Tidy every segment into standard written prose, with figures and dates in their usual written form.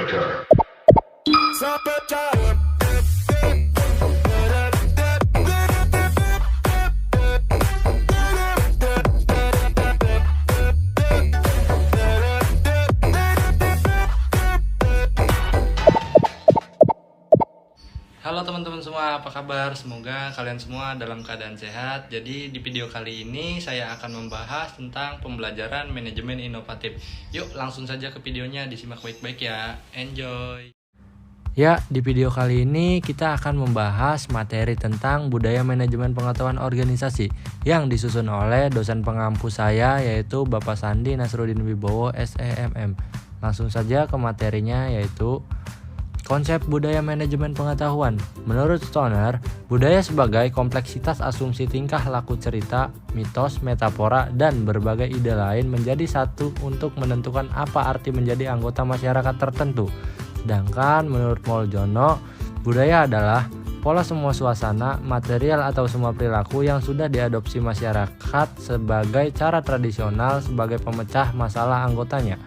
Saboteur. Halo teman-teman semua, apa kabar? Semoga kalian semua dalam keadaan sehat. Jadi di video kali ini saya akan membahas tentang pembelajaran manajemen inovatif. Yuk langsung saja ke videonya, disimak baik-baik ya. Enjoy! Ya, di video kali ini kita akan membahas materi tentang budaya manajemen pengetahuan organisasi yang disusun oleh dosen pengampu saya, yaitu Bapak Sandi Nasruddin Wibowo SEMM. Langsung saja ke materinya, yaitu konsep budaya manajemen pengetahuan. Menurut Stoner, budaya sebagai kompleksitas asumsi tingkah laku cerita, mitos, metafora, dan berbagai ide lain menjadi satu untuk menentukan apa arti menjadi anggota masyarakat tertentu. Sedangkan menurut Moljono, budaya adalah pola semua suasana, material atau semua perilaku yang sudah diadopsi masyarakat sebagai cara tradisional sebagai pemecah masalah anggotanya.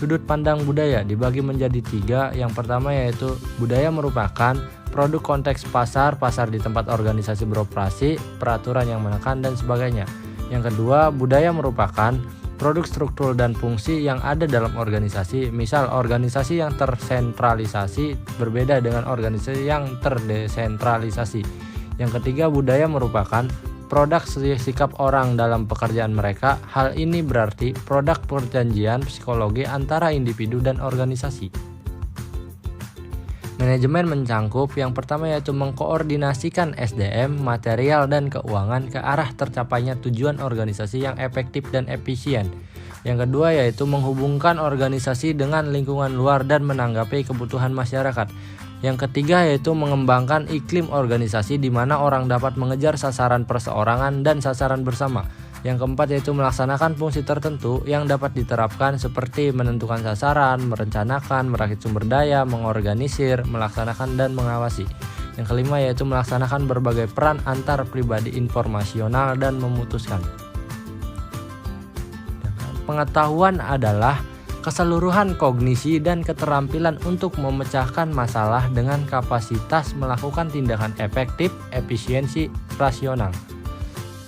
Sudut pandang budaya dibagi menjadi 3. Yang pertama yaitu budaya merupakan produk konteks pasar di tempat organisasi beroperasi, peraturan yang menekan dan sebagainya. Yang kedua, budaya merupakan produk struktur dan fungsi yang ada dalam organisasi. Misal organisasi yang tersentralisasi berbeda dengan organisasi yang terdesentralisasi. Yang ketiga, budaya merupakan produk sikap orang dalam pekerjaan mereka. Hal ini berarti produk perjanjian psikologi antara individu dan organisasi. Manajemen mencangkup yang pertama yaitu mengkoordinasikan SDM, material, dan keuangan ke arah tercapainya tujuan organisasi yang efektif dan efisien. Yang kedua yaitu menghubungkan organisasi dengan lingkungan luar dan menanggapi kebutuhan masyarakat. Yang ketiga yaitu mengembangkan iklim organisasi di mana orang dapat mengejar sasaran perseorangan dan sasaran bersama. Yang keempat yaitu melaksanakan fungsi tertentu yang dapat diterapkan seperti menentukan sasaran, merencanakan, merakit sumber daya, mengorganisir, melaksanakan, dan mengawasi. Yang kelima yaitu melaksanakan berbagai peran antar pribadi informasional dan memutuskan. Pengetahuan adalah keseluruhan kognisi dan keterampilan untuk memecahkan masalah dengan kapasitas melakukan tindakan efektif, efisiensi, rasional.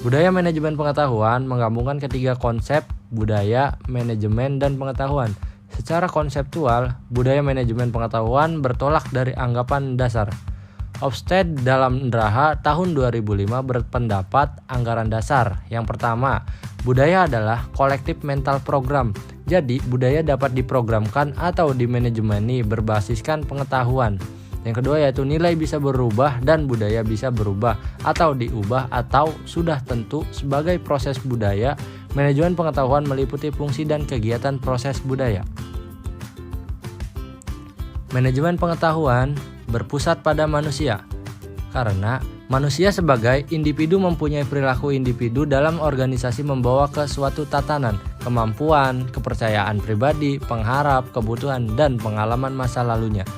Budaya manajemen pengetahuan menggabungkan ketiga konsep budaya, manajemen, dan pengetahuan. Secara konseptual, budaya manajemen pengetahuan bertolak dari anggapan dasar. Ofsted dalam Ndraha tahun 2005 berpendapat anggaran dasar. Yang pertama, budaya adalah kolektif mental program. Jadi, budaya dapat diprogramkan atau dimanajemeni berbasiskan pengetahuan. Yang kedua yaitu nilai bisa berubah dan budaya bisa berubah atau diubah atau sudah tentu. Sebagai proses budaya, manajemen pengetahuan meliputi fungsi dan kegiatan proses budaya. Manajemen pengetahuan berpusat pada manusia, karena manusia sebagai individu mempunyai perilaku individu dalam organisasi membawa ke suatu tatanan, kemampuan, kepercayaan pribadi, pengharap, kebutuhan, dan pengalaman masa lalunya.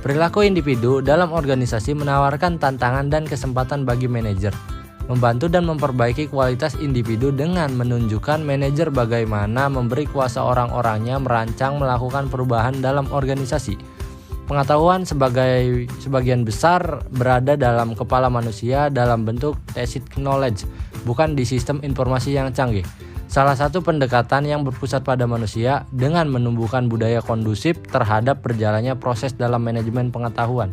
Perilaku individu dalam organisasi menawarkan tantangan dan kesempatan bagi manajer, membantu dan memperbaiki kualitas individu dengan menunjukkan manajer bagaimana memberi kuasa orang-orangnya merancang melakukan perubahan dalam organisasi. Pengetahuan sebagian besar berada dalam kepala manusia dalam bentuk tacit knowledge, bukan di sistem informasi yang canggih. Salah satu pendekatan yang berpusat pada manusia dengan menumbuhkan budaya kondusif terhadap berjalannya proses dalam manajemen pengetahuan.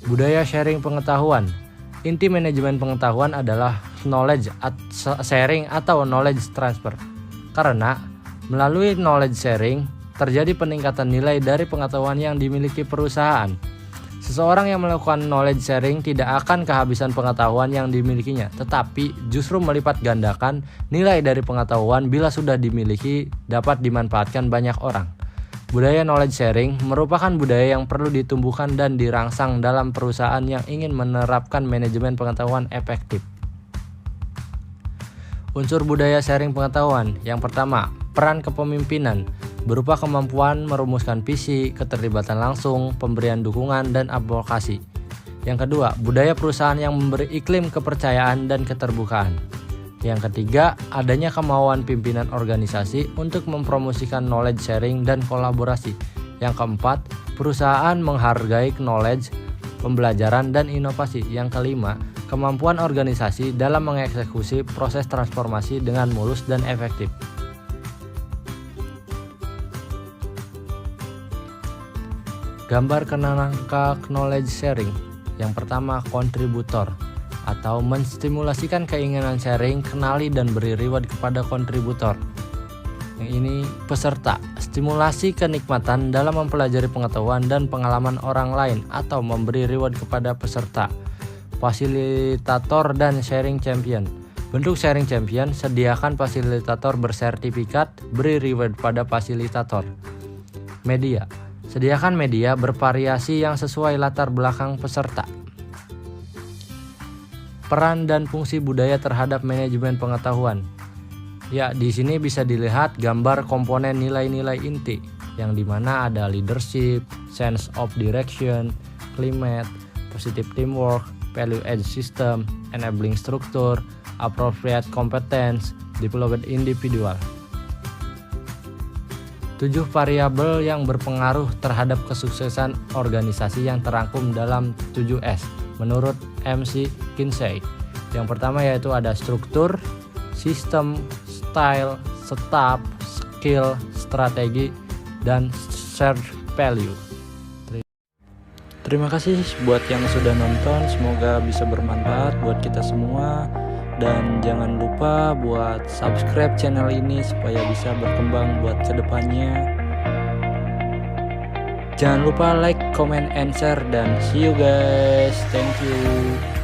Budaya sharing pengetahuan. Inti manajemen pengetahuan adalah knowledge sharing atau knowledge transfer. Karena melalui knowledge sharing terjadi peningkatan nilai dari pengetahuan yang dimiliki perusahaan. Seseorang yang melakukan knowledge sharing tidak akan kehabisan pengetahuan yang dimilikinya, tetapi justru melipat gandakan nilai dari pengetahuan bila sudah dimiliki dapat dimanfaatkan banyak orang. Budaya knowledge sharing merupakan budaya yang perlu ditumbuhkan dan dirangsang dalam perusahaan yang ingin menerapkan manajemen pengetahuan efektif. Unsur budaya sharing pengetahuan. Yang pertama, peran kepemimpinan. Berupa kemampuan merumuskan visi, keterlibatan langsung, pemberian dukungan, dan advokasi. Yang kedua, budaya perusahaan yang memberi iklim kepercayaan dan keterbukaan. Yang ketiga, adanya kemauan pimpinan organisasi untuk mempromosikan knowledge sharing dan kolaborasi. Yang keempat, perusahaan menghargai knowledge, pembelajaran, dan inovasi. Yang kelima, kemampuan organisasi dalam mengeksekusi proses transformasi dengan mulus dan efektif. Gambar kerangka knowledge sharing. Yang pertama, kontributor atau menstimulasikan keinginan sharing, kenali dan beri reward kepada kontributor. Yang ini peserta, stimulasi kenikmatan dalam mempelajari pengetahuan dan pengalaman orang lain atau memberi reward kepada peserta. Fasilitator dan sharing champion. Bentuk sharing champion, sediakan fasilitator bersertifikat, beri reward pada fasilitator. Media, sediakan media bervariasi yang sesuai latar belakang peserta. Peran dan fungsi budaya terhadap manajemen pengetahuan. Ya, di sini bisa dilihat gambar komponen nilai-nilai inti, yang dimana ada leadership, sense of direction, climate, positive teamwork, value add system, enabling structure, appropriate competence, developed individual. 7 variabel yang berpengaruh terhadap kesuksesan organisasi yang terangkum dalam 7S menurut MC Kinsey. Yang pertama yaitu ada struktur, sistem, style, staff, skill, strategi, dan shared value. Terima kasih buat yang sudah nonton, semoga bisa bermanfaat buat kita semua. Dan jangan lupa buat subscribe channel ini supaya bisa berkembang buat kedepannya. Jangan lupa like, comment, and share, dan see you guys. Thank you.